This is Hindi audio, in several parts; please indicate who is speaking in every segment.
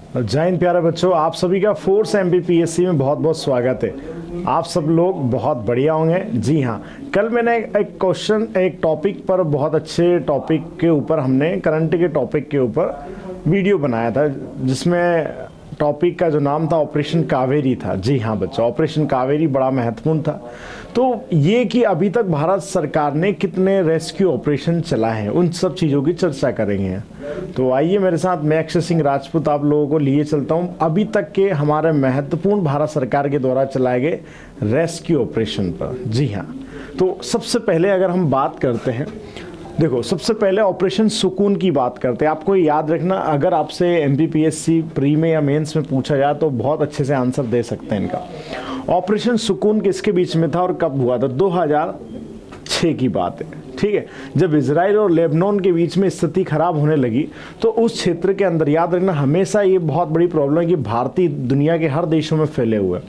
Speaker 1: जय हिंद प्यारे बच्चों, आप सभी का फोर्स एमपीपीएससी में बहुत बहुत स्वागत है। आप सब लोग बहुत बढ़िया होंगे। जी हाँ, कल मैंने एक टॉपिक पर, बहुत अच्छे टॉपिक के ऊपर, हमने करंट के टॉपिक के ऊपर वीडियो बनाया था, जिसमें टॉपिक का जो नाम था ऑपरेशन कावेरी था। जी हाँ बच्चों, ऑपरेशन कावेरी बड़ा महत्वपूर्ण था। तो ये कि अभी तक भारत सरकार ने कितने रेस्क्यू ऑपरेशन चलाए हैं, उन सब चीज़ों की चर्चा करेंगे। तो आइए मेरे साथ, मैं अक्षय सिंह राजपूत आप लोगों को लिए चलता हूँ अभी तक के हमारे महत्वपूर्ण भारत सरकार के द्वारा चलाए गए रेस्क्यू ऑपरेशन पर। जी हाँ, तो सबसे पहले अगर हम बात करते हैं, देखो सबसे पहले ऑपरेशन सुकून की बात करते हैं। आपको याद रखना, अगर आपसे एमपीपीएससी प्री में या मेंस में पूछा जाए तो बहुत अच्छे से आंसर दे सकते हैं इनका। ऑपरेशन सुकून किसके बीच में था और कब हुआ था? 2006 की बात है, ठीक है। जब इजराइल और लेबनान के बीच में स्थिति खराब होने लगी तो उस क्षेत्र के अंदर, याद रखना हमेशा ये बहुत बड़ी प्रॉब्लम है कि भारतीय दुनिया के हर देशों में फैले हुए,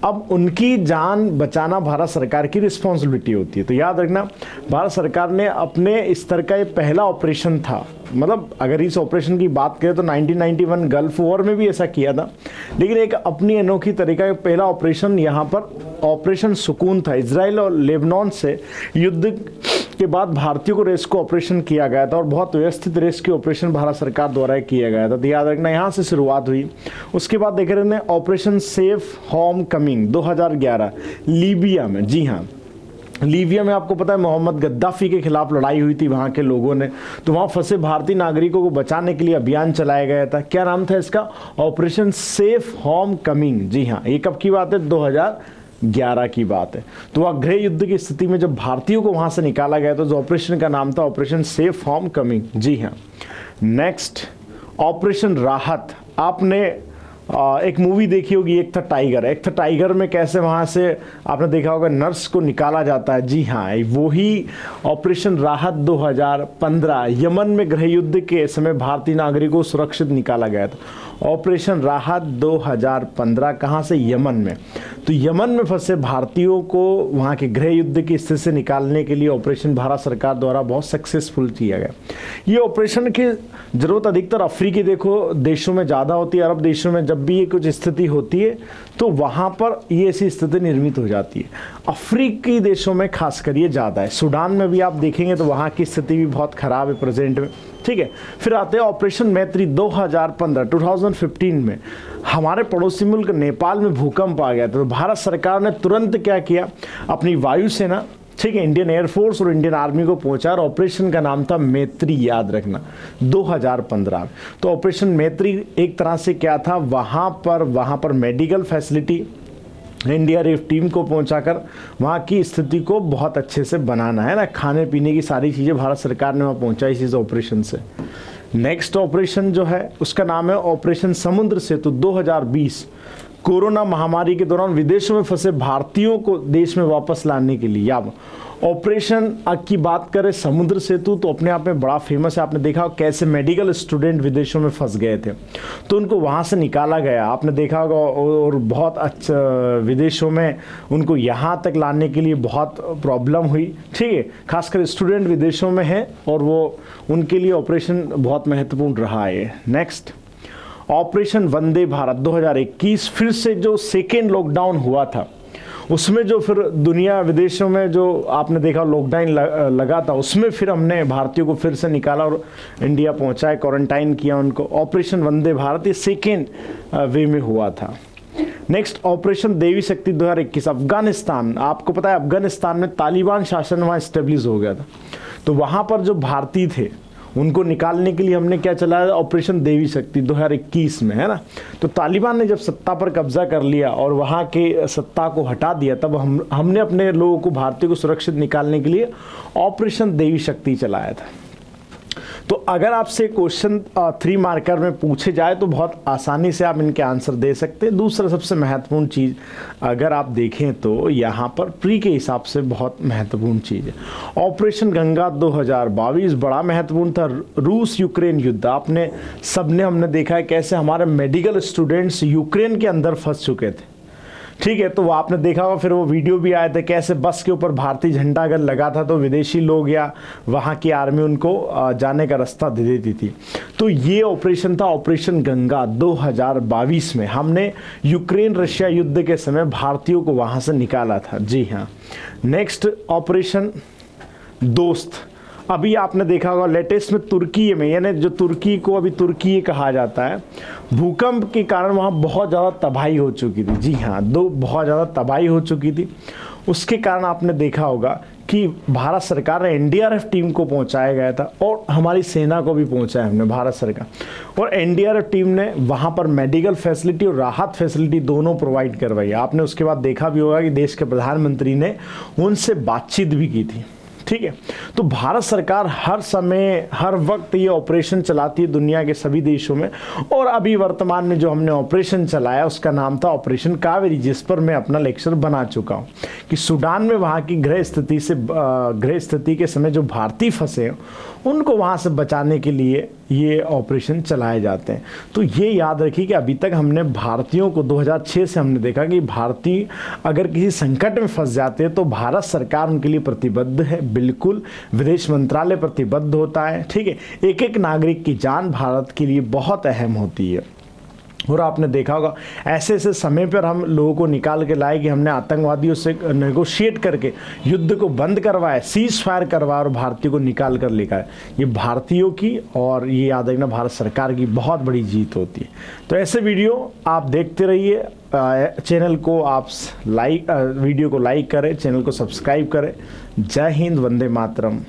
Speaker 1: अब उनकी जान बचाना भारत सरकार की रिस्पॉन्सिबिलिटी होती है। तो याद रखना, भारत सरकार ने अपने स्तर का ये पहला ऑपरेशन था। मतलब अगर इस ऑपरेशन की बात करें तो 1991 गल्फ वॉर में भी ऐसा किया था, लेकिन एक अपनी अनोखी तरीका का पहला ऑपरेशन यहाँ पर ऑपरेशन सुकून था। इजराइल और लेबनान से युद्ध के बाद भारतीयों को रेस्क्यू ऑपरेशन किया गया था और बहुत व्यवस्थित रेस्क्यू ऑपरेशन भारत सरकार द्वारा किया गया था। तो याद रखना, यहाँ से शुरुआत हुई। उसके बाद देख रहे हैं operation safe home coming 2011 Libya में। जी हाँ, लीबिया में आपको पता है मोहम्मद गद्दाफी के खिलाफ लड़ाई हुई थी वहाँ के लोगों ने, तो वहाँ फंसे भारतीय नागरिकों को बचाने के लिए अभियान चलाया गया था। क्या नाम था इसका? Operation safe homecoming. जी हाँ, ये कब की बात है? 2011 की बात है। तो वह गृह युद्ध की स्थिति में जब भारतीयों को वहाँ से निकाला गया तो जो ऑपरेशन का नाम था ऑपरेशन सेफ होम कमिंग। जी हाँ, नेक्स्ट ऑपरेशन राहत। आपने एक मूवी देखी होगी, एक था टाइगर। एक था टाइगर में कैसे वहाँ से आपने देखा होगा नर्स को निकाला जाता है। जी हाँ, वही ऑपरेशन राहत 2015 यमन में गृह युद्ध के समय भारतीय नागरिकों को सुरक्षित निकाला गया था। ऑपरेशन राहत 2015 कहाँ से? यमन में। तो यमन में फंसे भारतीयों को वहाँ के गृह युद्ध की स्थिति से निकालने के लिए ऑपरेशन भारत सरकार द्वारा बहुत सक्सेसफुल किया गया। ये ऑपरेशन की ज़रूरत अधिकतर अफ्रीकी देशों में ज़्यादा होती है। अरब देशों में जब भी ये कुछ स्थिति होती है तो वहाँ पर ये ऐसी स्थिति निर्मित हो जाती है। अफ्रीकी देशों में खासकर ये ज़्यादा है। सूडान में भी आप देखेंगे तो वहाँ की स्थिति भी बहुत ख़राब है प्रेजेंट में, ठीक है। फिर आते हैं ऑपरेशन मैत्री 2015 में हमारे पड़ोसी मुल्क नेपाल में भूकंप आ गया था। तो भारत सरकार ने तुरंत क्या किया, अपनी वायुसेना, ठीक है, इंडियन एयरफोर्स और इंडियन आर्मी को पहुंचा और ऑपरेशन का नाम था मैत्री। याद रखना 2015 में। तो ऑपरेशन मैत्री एक तरह से क्या था, वहाँ पर मेडिकल फैसिलिटी, एनडीआरएफ टीम को पहुंचाकर वहाँ की स्थिति को बहुत अच्छे से बनाना है ना, खाने पीने की सारी चीज़ें भारत सरकार ने वहाँ पहुँचाई इस ऑपरेशन से। नेक्स्ट ऑपरेशन जो है उसका नाम है ऑपरेशन समुद्र सेतु 2020। कोरोना महामारी के दौरान विदेशों में फंसे भारतीयों को देश में वापस लाने के लिए। या ऑपरेशन की बात करें समुद्र सेतु तो अपने आप में बड़ा फेमस है। आपने देखा कैसे मेडिकल स्टूडेंट विदेशों में फंस गए थे तो उनको वहाँ से निकाला गया, आपने देखा होगा, और बहुत अच्छा विदेशों में उनको यहाँ तक लाने के लिए बहुत प्रॉब्लम हुई, ठीक है। खासकर स्टूडेंट विदेशों में है और वो उनके लिए ऑपरेशन बहुत महत्वपूर्ण रहा है। Next operation Vande Bharat 2021। फिर से जो सेकेंड लॉकडाउन हुआ था उसमें जो फिर दुनिया विदेशों में जो आपने देखा लॉकडाउन लगा था, उसमें फिर हमने भारतीयों को फिर से निकाला और इंडिया पहुंचाए, क्वारंटाइन किया उनको। ऑपरेशन वंदे भारत ये सेकेंड वे में हुआ था। नेक्स्ट ऑपरेशन देवी शक्ति 2021 अफगानिस्तान। आपको पता है अफगानिस्तान में तालिबान शासन वहाँ स्टेब्लिश हो गया था, तो वहाँ पर जो भारतीय थे उनको निकालने के लिए हमने क्या चलाया, ऑपरेशन देवी शक्ति 2021 में, है ना। तो तालिबान ने जब सत्ता पर कब्जा कर लिया और वहाँ के सत्ता को हटा दिया, तब हमने अपने लोगों को, भारतीय को सुरक्षित निकालने के लिए ऑपरेशन देवी शक्ति चलाया था। तो अगर आपसे क्वेश्चन 3 मार्कर में पूछे जाए तो बहुत आसानी से आप इनके आंसर दे सकते हैं। दूसरा सबसे महत्वपूर्ण चीज़ अगर आप देखें तो यहाँ पर प्री के हिसाब से बहुत महत्वपूर्ण चीज़ है ऑपरेशन गंगा 2022। बड़ा महत्वपूर्ण था। रूस यूक्रेन युद्ध, आपने सबने हमने देखा है कैसे हमारे मेडिकल स्टूडेंट्स यूक्रेन के अंदर फंस चुके थे, ठीक है, तो वो आपने देखा होगा, फिर वो वीडियो भी आए थे कैसे बस के ऊपर भारतीय झंडा अगर लगा था तो विदेशी लोग या वहाँ की आर्मी उनको जाने का रास्ता दे देती थी। तो ये ऑपरेशन था ऑपरेशन गंगा 2022 में। हमने यूक्रेन रशिया युद्ध के समय भारतीयों को वहाँ से निकाला था। जी हाँ। नेक्स्ट ऑपरेशन दोस्त, अभी आपने देखा होगा लेटेस्ट में तुर्की में, यानी जो तुर्की को अभी तुर्की कहा जाता है, भूकंप के कारण वहाँ बहुत ज़्यादा तबाही हो चुकी थी। जी हाँ, बहुत ज़्यादा तबाही हो चुकी थी। उसके कारण आपने देखा होगा कि भारत सरकार ने एनडीआरएफ टीम को पहुंचाया गया था और हमारी सेना को भी पहुंचाया हमने, भारत सरकार। और एनडीआरएफ टीम ने वहां पर मेडिकल फैसिलिटी और राहत फैसिलिटी दोनों प्रोवाइड करवाई। आपने उसके बाद देखा भी होगा कि देश के प्रधानमंत्री ने उनसे बातचीत भी की थी। ठीक है, तो भारत सरकार हर समय हर वक्त ये ऑपरेशन चलाती है दुनिया के सभी देशों में। और अभी वर्तमान में जो हमने ऑपरेशन चलाया उसका नाम था ऑपरेशन कावेरी, जिस पर मैं अपना लेक्चर बना चुका हूँ कि सूडान में वहाँ की गृह स्थिति के समय जो भारतीय फंसे हैं उनको वहाँ से बचाने के लिए ये ऑपरेशन चलाए जाते हैं। तो ये याद रखिए कि अभी तक हमने भारतीयों को 2006 से हमने देखा कि भारतीय अगर किसी संकट में फंस जाते हैं तो भारत सरकार उनके लिए प्रतिबद्ध है, बिल्कुल विदेश मंत्रालय प्रतिबद्ध होता है। ठीक है, एक एक नागरिक की जान भारत के लिए बहुत अहम होती है। और आपने देखा होगा ऐसे ऐसे समय पर हम लोगों को निकाल के लाए कि हमने आतंकवादियों से नेगोशिएट करके युद्ध को बंद करवाया, सीज फायर करवाया और भारतीयों को निकाल कर लेकर आए। ये भारतीयों की और ये याद रखना भारत सरकार की बहुत बड़ी जीत होती है। तो ऐसे वीडियो आप देखते रहिए। चैनल को आप वीडियो को लाइक करें, चैनल को सब्सक्राइब करें। जय हिंद, वंदे मातरम।